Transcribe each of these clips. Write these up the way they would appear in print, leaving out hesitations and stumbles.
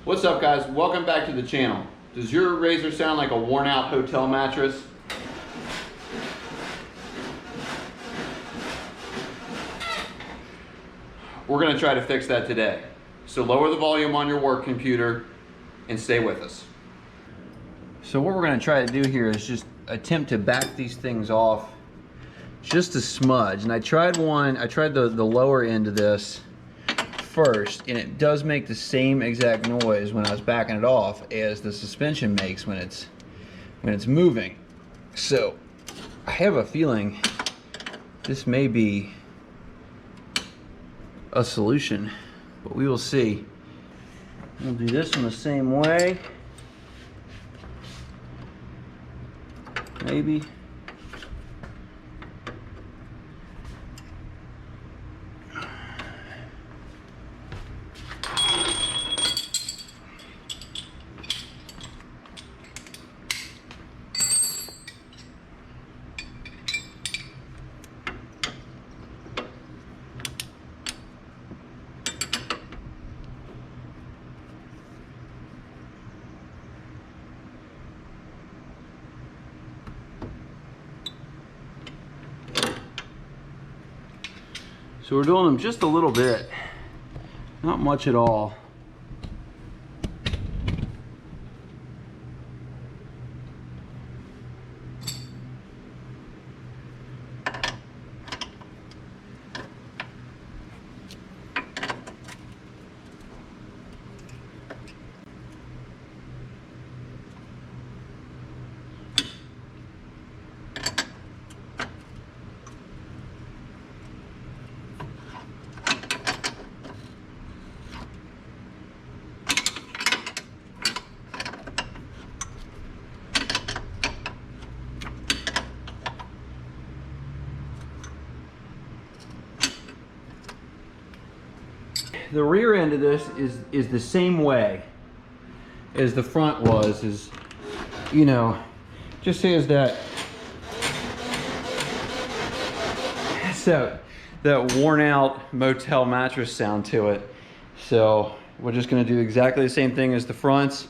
What's up, guys? Welcome back to the channel. Does your razor sound like a worn out hotel mattress? We're going to try to fix that today. So lower the volume on your work computer and stay with us. So what we're going to try to do here is just attempt to back these things off just a smudge. And I tried the lower end of this first, and it does make the same exact noise when I was backing it off as the suspension makes when it's moving. So I have a feeling this may be a solution, but we will see. We'll do this one the same way. Maybe. So we're doing them just a little bit, not much at all. The rear end of this is the same way as the front was, just has that worn out motel mattress sound to it. So we're just going to do exactly the same thing as the fronts.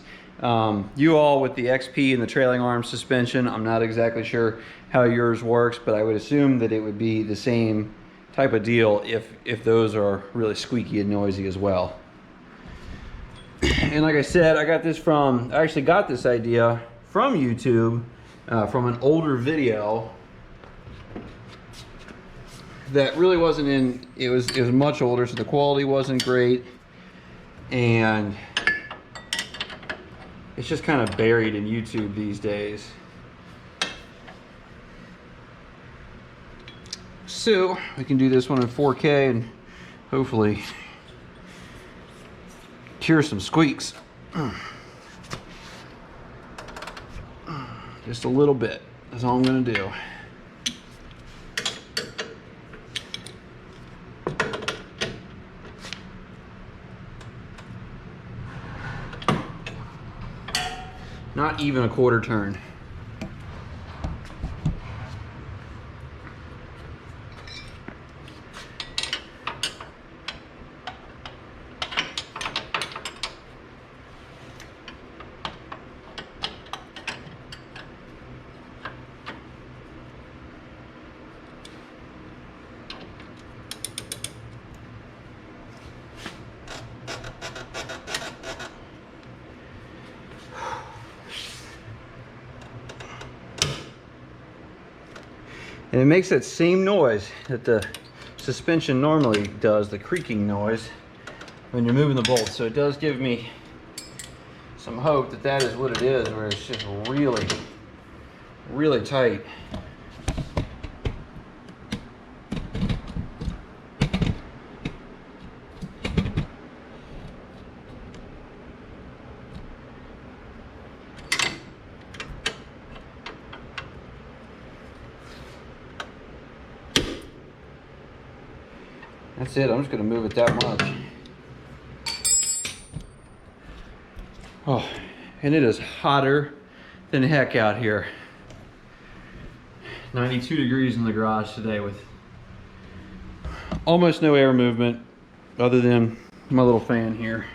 You all with the XP and the trailing arm suspension, I'm not exactly sure how yours works, but I would assume that it would be the same type of deal if those are really squeaky and noisy as well. And like I said, I actually got this idea from YouTube, from an older video that really wasn't it was much older, so the quality wasn't great, and it's just kind of buried in YouTube these days. So we can do this one in 4K and hopefully cure some squeaks. Just a little bit, that's all I'm gonna do. Not even a quarter turn. And it makes that same noise that the suspension normally does, the creaking noise, when you're moving the bolts. So it does give me some hope that that is what it is, where it's just really, really tight. That's it, I'm just gonna move it that much. Oh, and it is hotter than heck out here. 92 degrees in the garage today with almost no air movement other than my little fan here.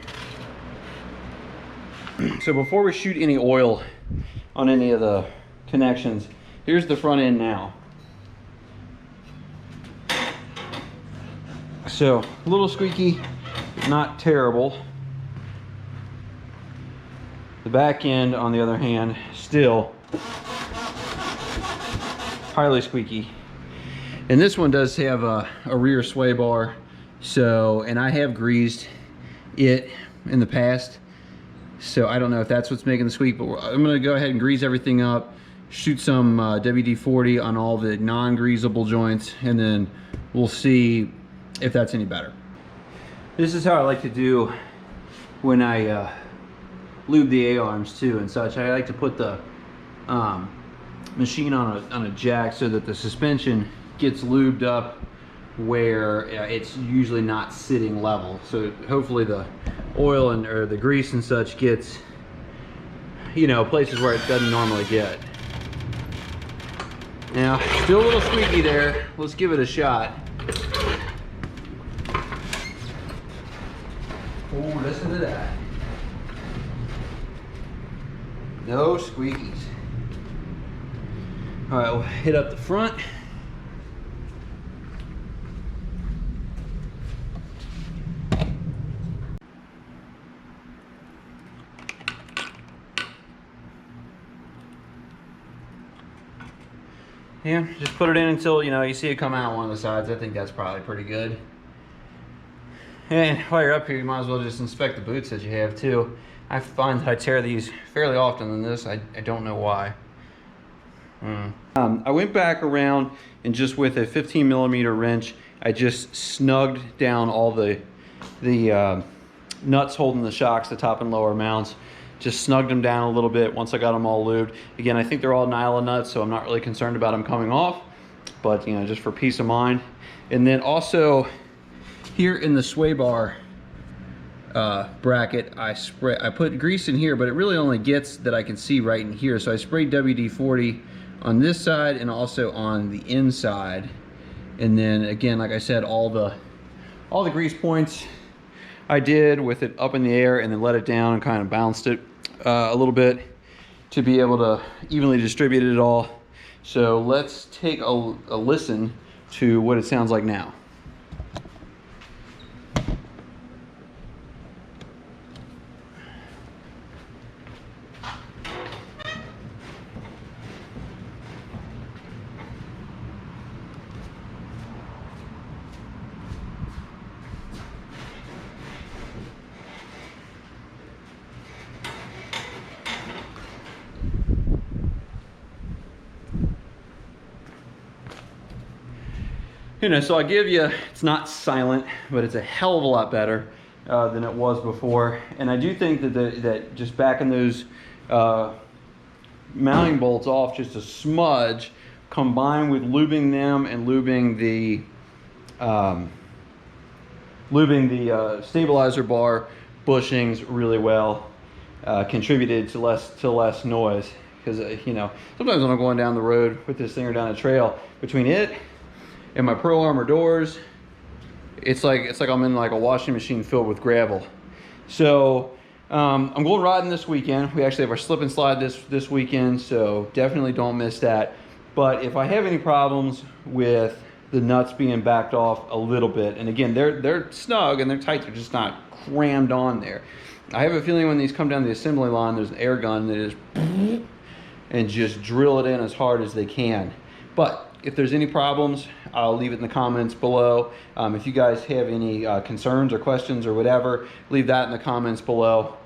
So before we shoot any oil on any of the connections, here's the front end now. So a little squeaky, not terrible. The back end, on the other hand, still highly squeaky. And this one does have a rear sway bar. So, and I have greased it in the past. So I don't know if that's what's making the squeak, but I'm gonna go ahead and grease everything up, shoot some WD-40 on all the non-greasable joints, and then we'll see if that's any better. This is how I like to do when I lube the A-arms too and such. I like to put the machine on a jack so that the suspension gets lubed up where it's usually not sitting level. So hopefully the oil or the grease and such gets, you know, places where it doesn't normally get. Now, still a little squeaky there. Let's give it a shot. Oh, listen to that. No squeakies. All right, we'll hit up the front. Yeah, just put it in until, you know, you see it come out one of the sides. I think that's probably pretty good. And while you're up here, you might as well just inspect the boots that you have too. I find that I tear these fairly often than this. I don't know why. I went back around and just with a 15mm wrench, I just snugged down all the nuts holding the shocks, the top and lower mounts. Just snugged them down a little bit once I got them all lubed. Again, I think they're all nylon nuts, so I'm not really concerned about them coming off, but you know, just for peace of mind. And then also here in the sway bar bracket, I put grease in here, but it really only gets that I can see right in here. So I sprayed WD-40 on this side and also on the inside. And then again, like I said, all the grease points I did with it up in the air and then let it down and kind of bounced it a little bit to be able to evenly distribute it all. So let's take a listen to what it sounds like now. You know, so I give you, it's not silent, but it's a hell of a lot better than it was before. And I do think that just backing those mounting bolts off just a smudge, combined with lubing them and lubing the stabilizer bar bushings really well, contributed to less noise. Because you know, sometimes when I'm going down the road with this thing or down a trail, between it and my Pro Armor doors, it's like I'm in like a washing machine filled with gravel. So I'm going riding this weekend. We actually have our slip and slide this weekend, so definitely don't miss that. But if I have any problems with the nuts being backed off a little bit, and again, they're snug and they're tight, they're just not crammed on there. I have a feeling when these come down the assembly line, there's an air gun that is and just drill it in as hard as they can. But if there's any problems, I'll leave it in the comments below. If you guys have any concerns or questions or whatever, leave that in the comments below.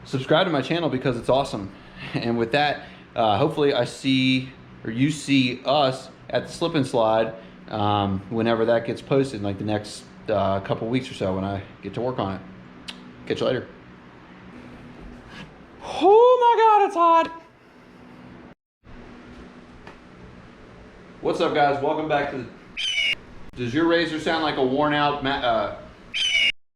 Subscribe to my channel because it's awesome. And with that, hopefully I see, or you see us at the slip and slide whenever that gets posted in like the next couple weeks or so when I get to work on it. Catch you later. Oh my God, it's hot. What's up, guys? Welcome back to the... Does your razor sound like a worn out